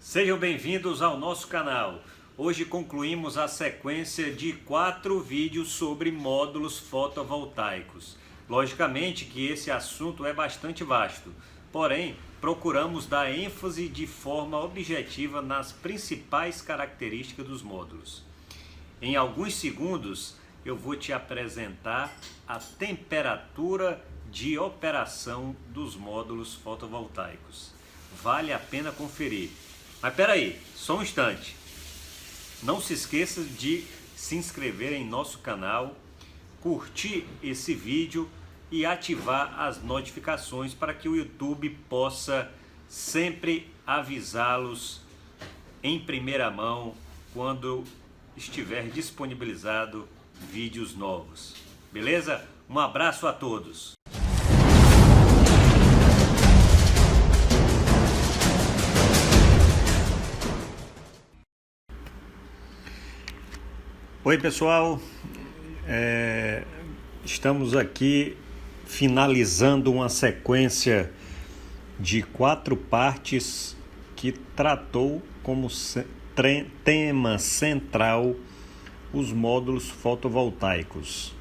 Sejam bem-vindos ao nosso canal. Hoje concluímos a sequência de 4 vídeos sobre módulos fotovoltaicos. Logicamente que esse assunto é bastante vasto, porém procuramos dar ênfase de forma objetiva nas principais características dos módulos. Em alguns segundos eu vou te apresentar a temperatura de operação dos módulos fotovoltaicos. Vale a pena conferir. Mas espera aí, só um instante. Não se esqueça de se inscrever em nosso canal, curtir esse vídeo e ativar as notificações para que o YouTube possa sempre avisá-los em primeira mão quando estiver disponibilizado vídeos novos. Beleza? Um abraço a todos. Oi pessoal, estamos aqui finalizando uma sequência de 4 partes que tratou como tema central os módulos fotovoltaicos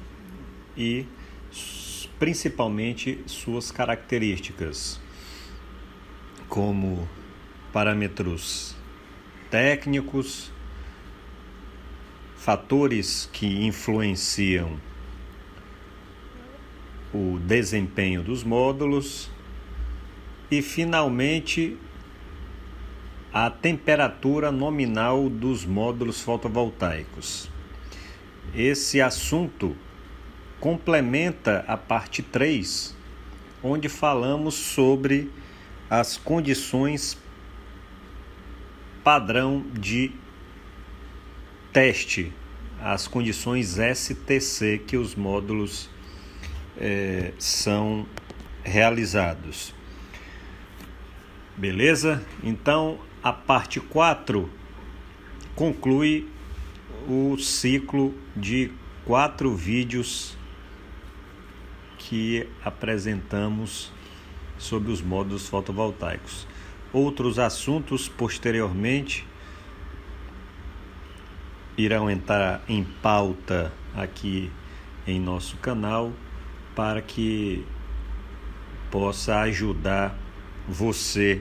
e principalmente suas características, como parâmetros técnicos, fatores que influenciam o desempenho dos módulos e, finalmente, a temperatura nominal dos módulos fotovoltaicos. Esse assunto complementa a parte 3, onde falamos sobre as condições padrão de teste, as condições STC que os módulos são realizados. Beleza? Então, a parte 4 conclui o ciclo de 4 vídeos que apresentamos sobre os módulos fotovoltaicos. Outros assuntos posteriormente irão entrar em pauta aqui em nosso canal para que possa ajudar você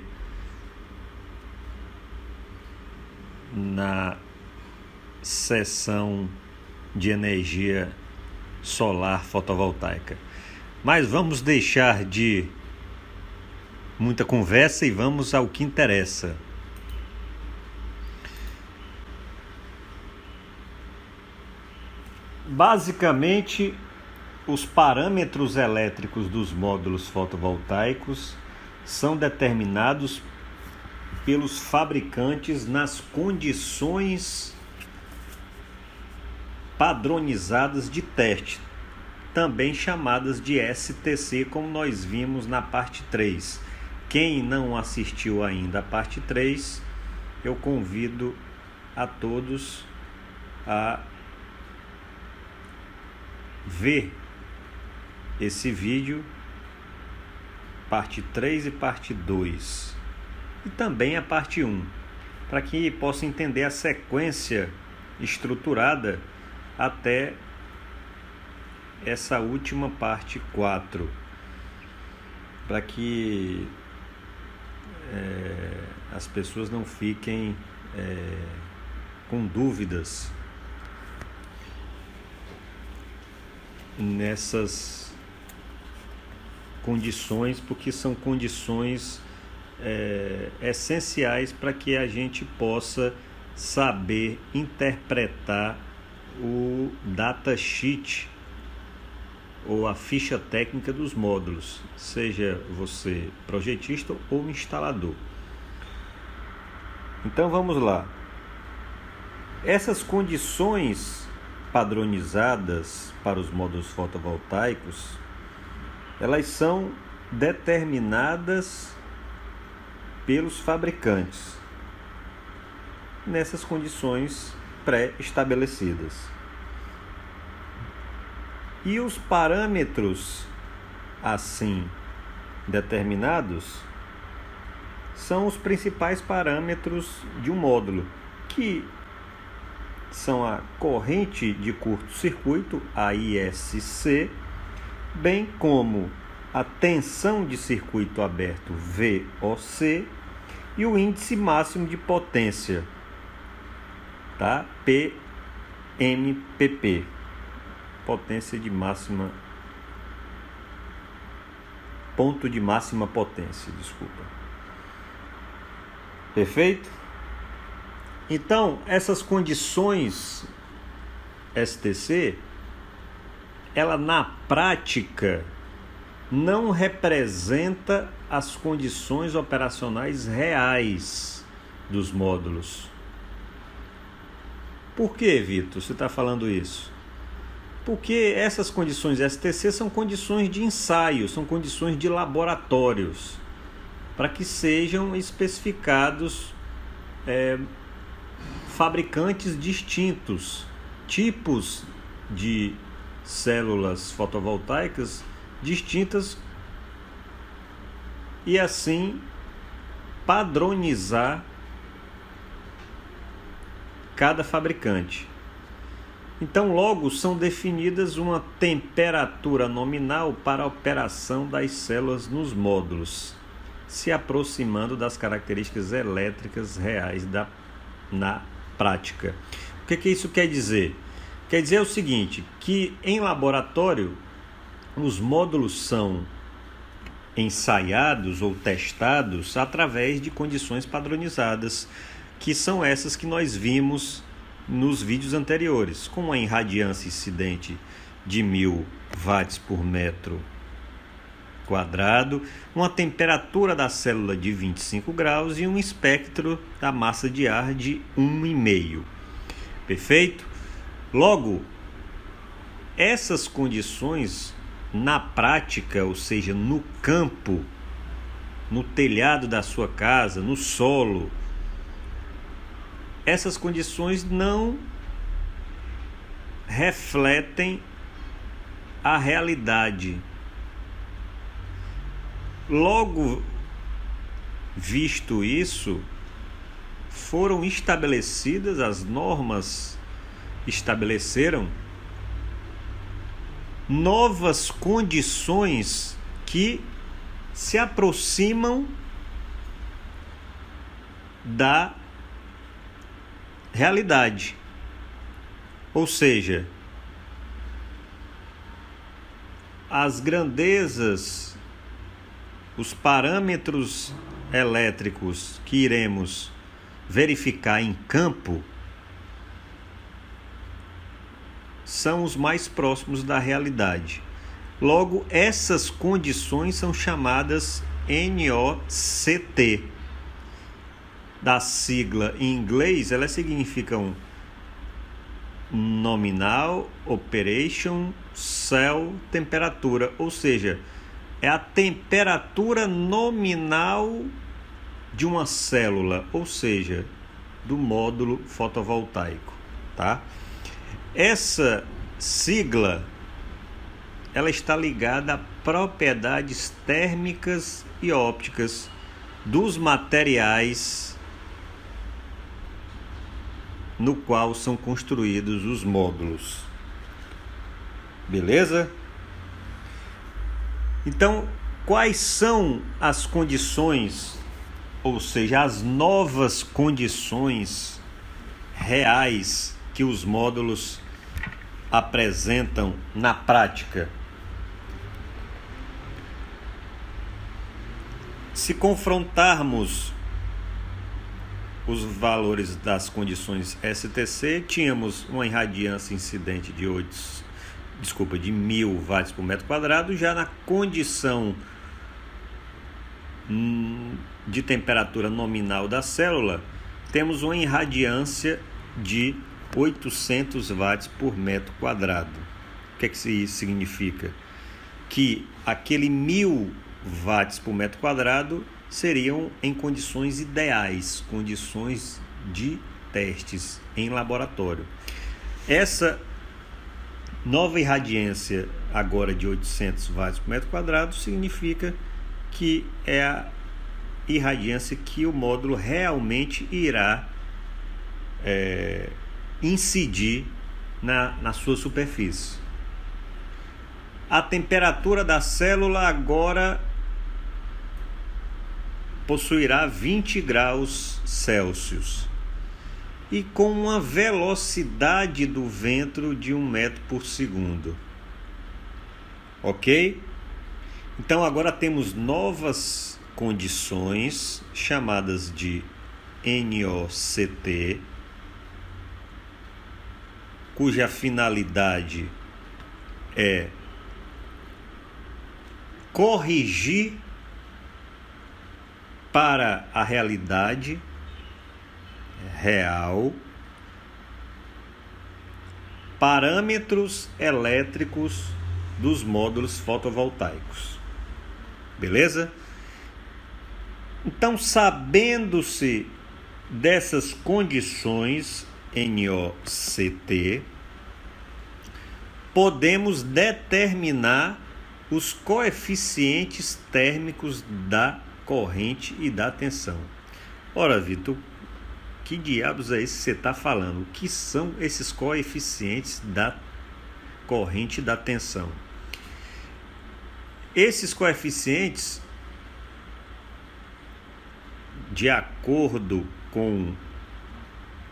na seção de energia solar fotovoltaica. Mas vamos deixar de muita conversa e vamos ao que interessa. Basicamente, os parâmetros elétricos dos módulos fotovoltaicos são determinados pelos fabricantes nas condições padronizadas de teste, também chamadas de STC, como nós vimos na parte 3. Quem não assistiu ainda à parte 3, eu convido a todos a ver esse vídeo, parte 3 e parte 2, e também a parte 1, para que possa entender a sequência estruturada até essa última parte 4, para que as pessoas não fiquem com dúvidas nessas condições, porque são condições essenciais para que a gente possa saber interpretar o datasheet ou a ficha técnica dos módulos, seja você projetista ou instalador. Então vamos lá. Essas condições padronizadas para os módulos fotovoltaicos, elas são determinadas pelos fabricantes nessas condições pré-estabelecidas. E os parâmetros assim determinados são os principais parâmetros de um módulo, que são a corrente de curto-circuito, a ISC, bem como a tensão de circuito aberto, VOC, e o índice máximo de potência, tá? PMPP, potência de máxima, ponto de máxima potência, desculpa. Perfeito? Então, essas condições STC, ela na prática não representa as condições operacionais reais dos módulos. Por que, Vitor, você está falando isso? Porque essas condições STC são condições de ensaio, são condições de laboratórios, para que sejam especificados fabricantes distintos, tipos de células fotovoltaicas distintas, e assim padronizar cada fabricante. Então, logo são definidas uma temperatura nominal para a operação das células nos módulos, se aproximando das características elétricas reais na prática. O que isso quer dizer? Quer dizer o seguinte, que em laboratório os módulos são ensaiados ou testados através de condições padronizadas, que são essas que nós vimos nos vídeos anteriores, com uma irradiância incidente de 1000 watts por metro quadrado, uma temperatura da célula de 25 graus e um espectro da massa de ar de 1,5. Perfeito? Logo, essas condições na prática, ou seja, no campo, no telhado da sua casa, no solo, essas condições não refletem a realidade. Logo, visto isso, foram estabelecidas, as normas estabeleceram novas condições que se aproximam da realidade. Ou seja, as grandezas, os parâmetros elétricos que iremos verificar em campo são os mais próximos da realidade. Logo, essas condições são chamadas NOCT. Da sigla em inglês, elas significam Nominal Operation Cell Temperatura, ou seja, é a temperatura nominal de uma célula, ou seja, do módulo fotovoltaico, tá? Essa sigla, ela está ligada a propriedades térmicas e ópticas dos materiais no qual são construídos os módulos. Beleza? Então, quais são as condições, ou seja, as novas condições reais que os módulos apresentam na prática? Se confrontarmos os valores das condições STC, tínhamos uma irradiância incidente de 1000 watts por metro quadrado. Já na condição de temperatura nominal da célula, temos uma irradiância de 800 watts por metro quadrado. O que isso significa? Que aquele 1000 watts por metro quadrado seriam em condições ideais, condições de testes em laboratório. Essa nova irradiância agora de 800 watts por metro quadrado significa que é irradiância que o módulo realmente irá incidir na sua superfície. A temperatura da célula agora possuirá 20 graus Celsius e com uma velocidade do vento de 1 metro por segundo. Ok? Então agora temos novas condições chamadas de NOCT, cuja finalidade é corrigir para a realidade real parâmetros elétricos dos módulos fotovoltaicos. Beleza? Então, sabendo-se dessas condições NOCT, podemos determinar os coeficientes térmicos da corrente e da tensão. Ora, Vitor, que diabos é isso que você está falando? O que são esses coeficientes da corrente e da tensão? Esses coeficientes, de acordo com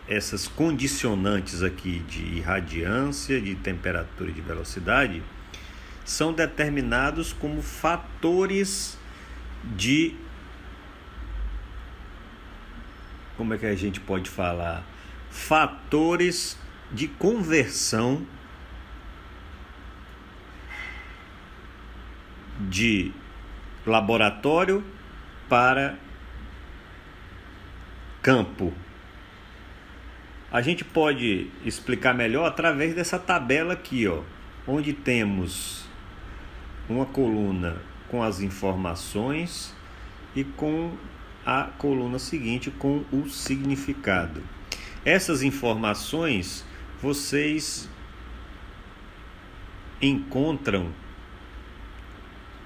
essas condicionantes aqui de irradiância, de temperatura e de velocidade, são determinados como fatores de... Como é que a gente pode falar? Fatores de conversão de laboratório para campo. A gente pode explicar melhor através dessa tabela aqui, ó, onde temos uma coluna com as informações e com a coluna seguinte com o significado. Essas informações vocês encontram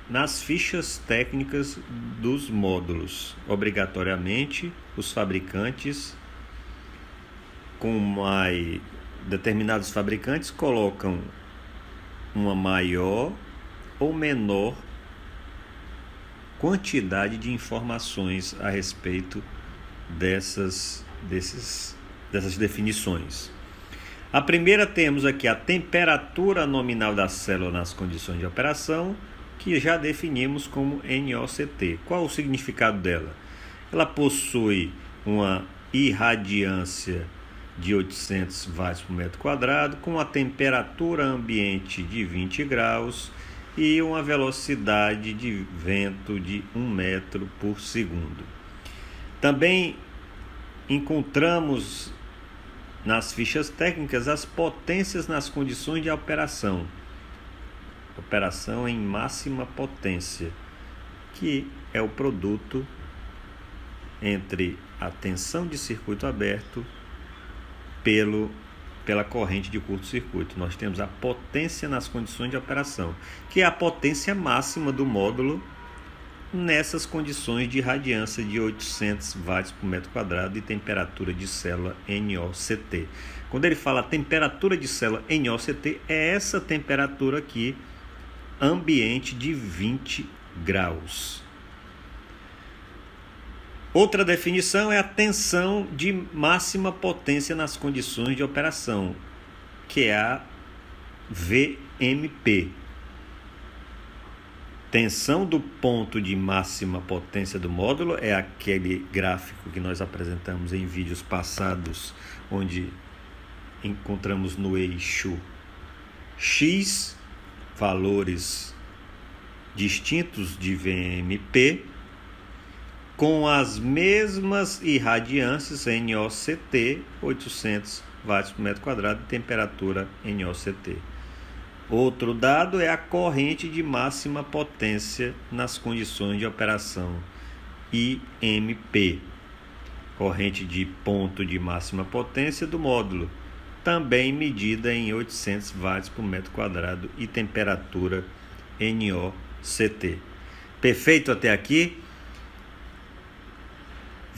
nas fichas técnicas dos módulos. Obrigatoriamente, os fabricantes, determinados fabricantes colocam uma maior ou menor quantidade de informações a respeito dessas definições. A primeira, temos aqui a temperatura nominal da célula nas condições de operação, que já definimos como NOCT. Qual o significado dela? Ela possui uma irradiância de 800 watts por metro quadrado, com a temperatura ambiente de 20 graus e uma velocidade de vento de 1 metro por segundo. Também encontramos nas fichas técnicas as potências nas condições de operação. Operação em máxima potência, que é o produto entre a tensão de circuito aberto pela corrente de curto-circuito. Nós temos a potência nas condições de operação, que é a potência máxima do módulo nessas condições de irradiância de 800 watts por metro quadrado e temperatura de célula NOCT. Quando ele fala temperatura de célula NOCT, é essa temperatura aqui, ambiente de 20 graus. Outra definição é a tensão de máxima potência nas condições de operação, que é a VMP. Tensão do ponto de máxima potência do módulo é aquele gráfico que nós apresentamos em vídeos passados, onde encontramos no eixo X valores distintos de VMP, com as mesmas irradiâncias NOCT, 800 watts por metro quadrado, e temperatura NOCT. Outro dado é a corrente de máxima potência nas condições de operação, IMP, corrente de ponto de máxima potência do módulo, também medida em 800 watts por metro quadrado e temperatura NOCT. Perfeito até aqui?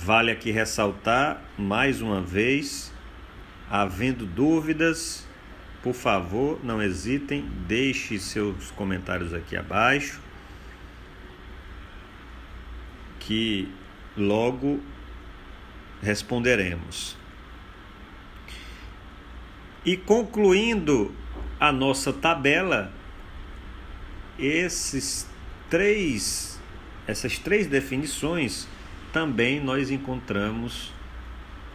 Vale aqui ressaltar, mais uma vez, havendo dúvidas, por favor, não hesitem, deixe seus comentários aqui abaixo, que logo responderemos. E concluindo a nossa tabela, essas três definições também nós encontramos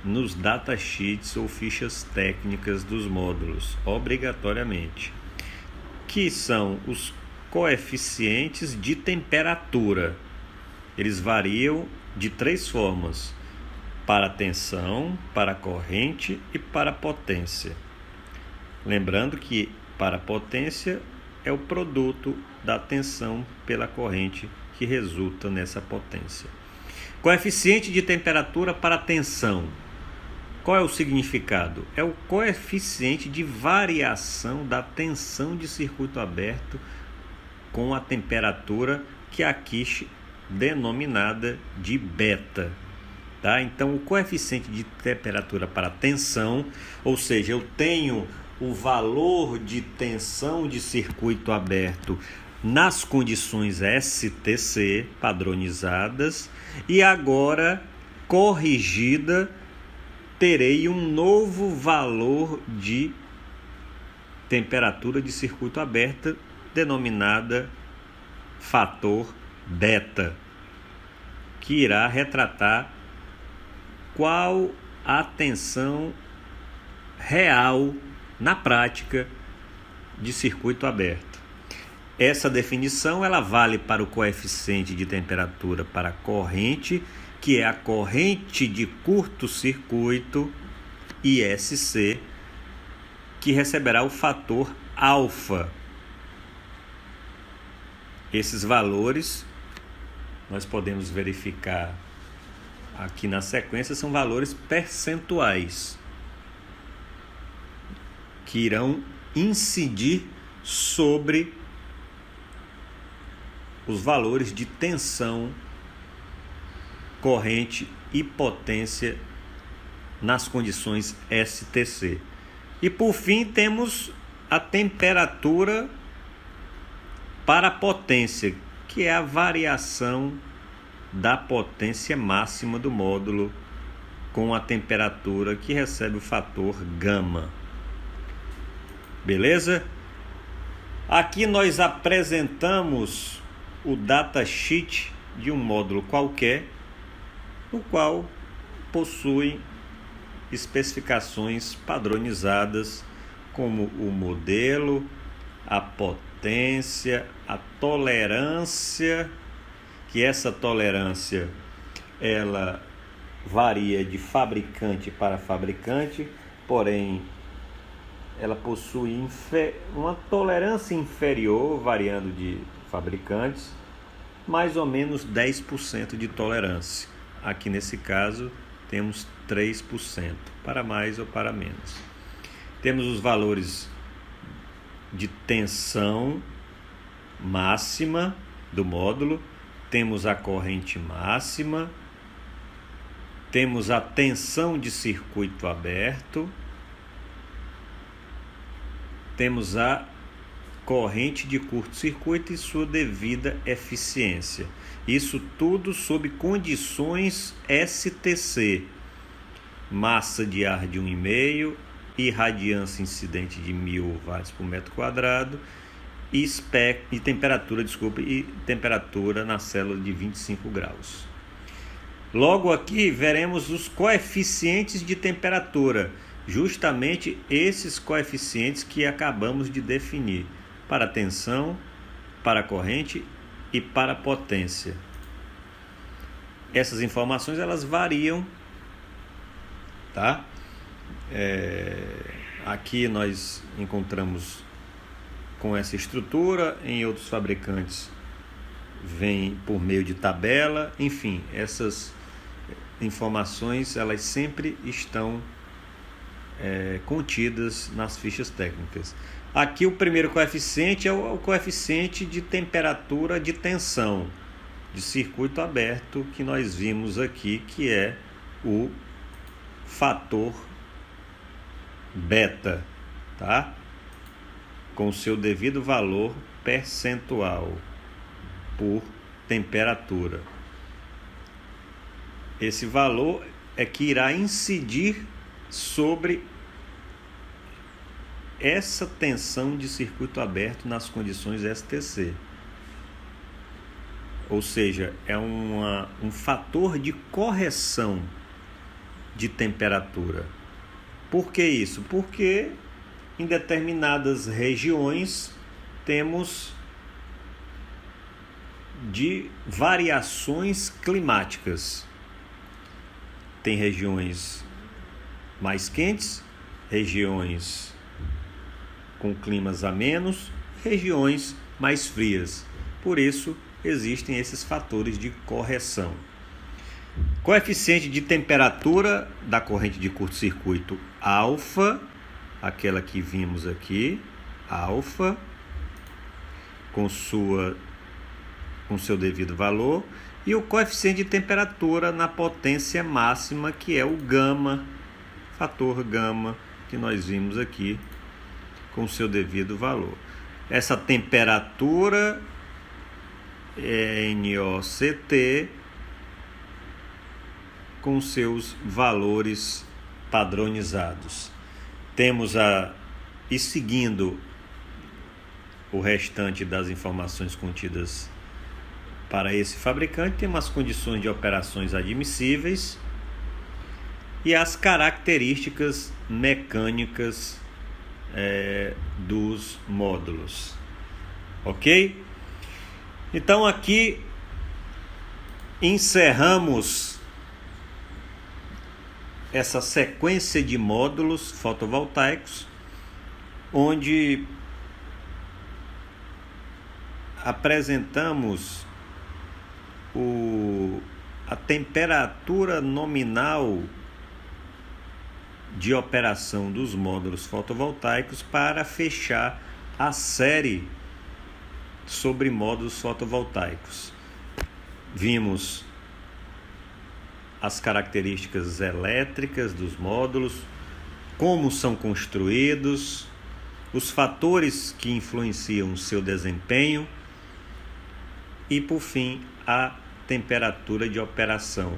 nos datasheets ou fichas técnicas dos módulos, obrigatoriamente, que são os coeficientes de temperatura. Eles variam de 3 formas: para tensão, para corrente e para potência. Lembrando que para potência é o produto da tensão pela corrente que resulta nessa potência. Coeficiente de temperatura para tensão. Qual é o significado? É o coeficiente de variação da tensão de circuito aberto com a temperatura que aqui denominada de beta. Tá? Então, o coeficiente de temperatura para tensão, ou seja, eu tenho o valor de tensão de circuito aberto nas condições STC padronizadas e agora corrigida, terei um novo valor de temperatura de circuito aberto denominada fator beta, que irá retratar qual a tensão real na prática de circuito aberto. Essa definição ela vale para o coeficiente de temperatura para corrente, que é a corrente de curto-circuito, ISC, que receberá o fator alfa. Esses valores nós podemos verificar aqui na sequência, são valores percentuais que irão incidir sobre os valores de tensão, corrente e potência nas condições STC. E por fim temos a temperatura para potência, que é a variação da potência máxima do módulo com a temperatura que recebe o fator gama. Beleza? Aqui nós apresentamos o datasheet de um módulo qualquer, o qual possui especificações padronizadas como o modelo, a potência, a tolerância, que essa tolerância ela varia de fabricante para fabricante, porém ela possui uma tolerância inferior, variando de fabricantes, mais ou menos 10% de tolerância. Aqui nesse caso temos 3%, para mais ou para menos. Temos os valores de tensão máxima do módulo, temos a corrente máxima, temos a tensão de circuito aberto, temos a corrente de curto-circuito e sua devida eficiência. Isso tudo sob condições STC, massa de ar de 1,5, irradiância incidente de 1000 watts por metro quadrado e temperatura na célula de 25 graus. Logo aqui veremos os coeficientes de temperatura, justamente esses coeficientes que acabamos de definir para tensão, para corrente e para potência. Essas informações elas variam, tá? Aqui nós encontramos com essa estrutura, em outros fabricantes vem por meio de tabela, enfim, essas informações elas sempre estão contidas nas fichas técnicas. Aqui o primeiro coeficiente é o coeficiente de temperatura de tensão, de circuito aberto que nós vimos aqui, que é o fator beta, tá? Com seu devido valor percentual por temperatura. Esse valor é que irá incidir sobre essa tensão de circuito aberto nas condições STC. Ou seja, é um fator de correção de temperatura. Por que isso? Porque em determinadas regiões temos de variações climáticas. Tem regiões mais quentes, regiões com climas amenos, regiões mais frias. Por isso, existem esses fatores de correção. Coeficiente de temperatura da corrente de curto-circuito alfa, aquela que vimos aqui, alfa, com seu devido valor, e o coeficiente de temperatura na potência máxima, que é o gama, fator gama, que nós vimos aqui, com seu devido valor. Essa temperatura é NOCT com seus valores padronizados. E seguindo o restante das informações contidas para esse fabricante, temos as condições de operações admissíveis e as características mecânicas dos módulos. Ok? Então aqui encerramos essa sequência de módulos fotovoltaicos, onde apresentamos a temperatura nominal de operação dos módulos fotovoltaicos para fechar a série sobre módulos fotovoltaicos. Vimos as características elétricas dos módulos, como são construídos, os fatores que influenciam o seu desempenho e, por fim, a temperatura de operação,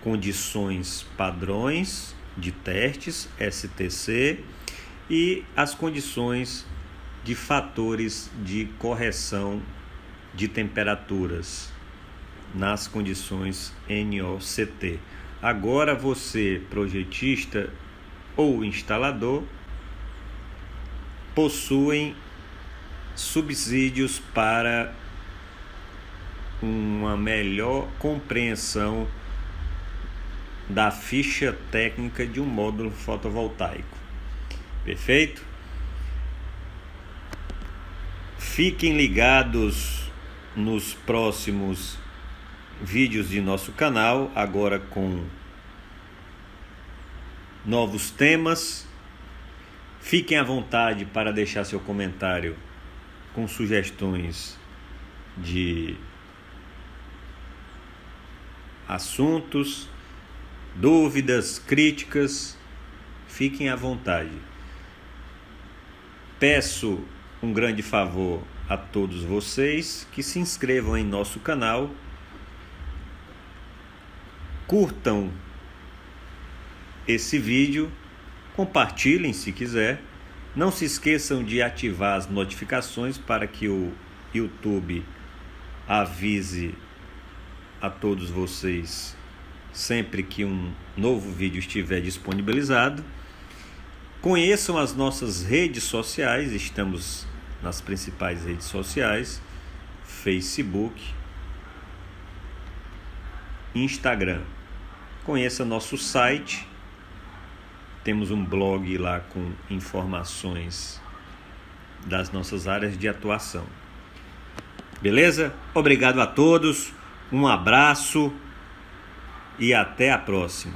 condições padrões de testes STC e as condições de fatores de correção de temperaturas nas condições NOCT. Agora você, projetista ou instalador, possuem subsídios para uma melhor compreensão da ficha técnica de um módulo fotovoltaico. Perfeito? Fiquem ligados nos próximos vídeos de nosso canal, agora com novos temas. Fiquem à vontade para deixar seu comentário com sugestões de assuntos, dúvidas, críticas. Fiquem à vontade. Peço um grande favor a todos vocês que se inscrevam em nosso canal, curtam esse vídeo, compartilhem se quiser. Não se esqueçam de ativar as notificações para que o YouTube avise a todos vocês sempre que um novo vídeo estiver disponibilizado. Conheçam as nossas redes sociais, estamos nas principais redes sociais: Facebook, Instagram. Conheça nosso site, temos um blog lá com informações das nossas áreas de atuação. Beleza? Obrigado a todos, um abraço e até a próxima.